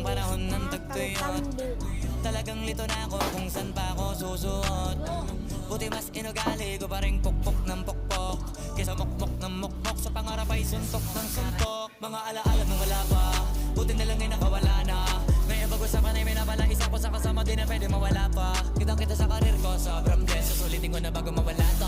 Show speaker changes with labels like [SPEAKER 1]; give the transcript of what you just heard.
[SPEAKER 1] ng panahon ng tagtuyot. Talagang lito na ako kung saan pa ako susuot. Buti mas inugali ko pa rin pukpok ng pukpok kesa mukmok ng mukmok, sa pangarap ay suntok ng suntok. Mga alaala nung wala pa, buti na lang ay nakawala na. Ngayon pag-usapan ay may napala, isa ko sa kasama, di na pwede mawala pa. Kitang kita sa karir ko, sobrang blessed, susulitin ko na bago mawala na.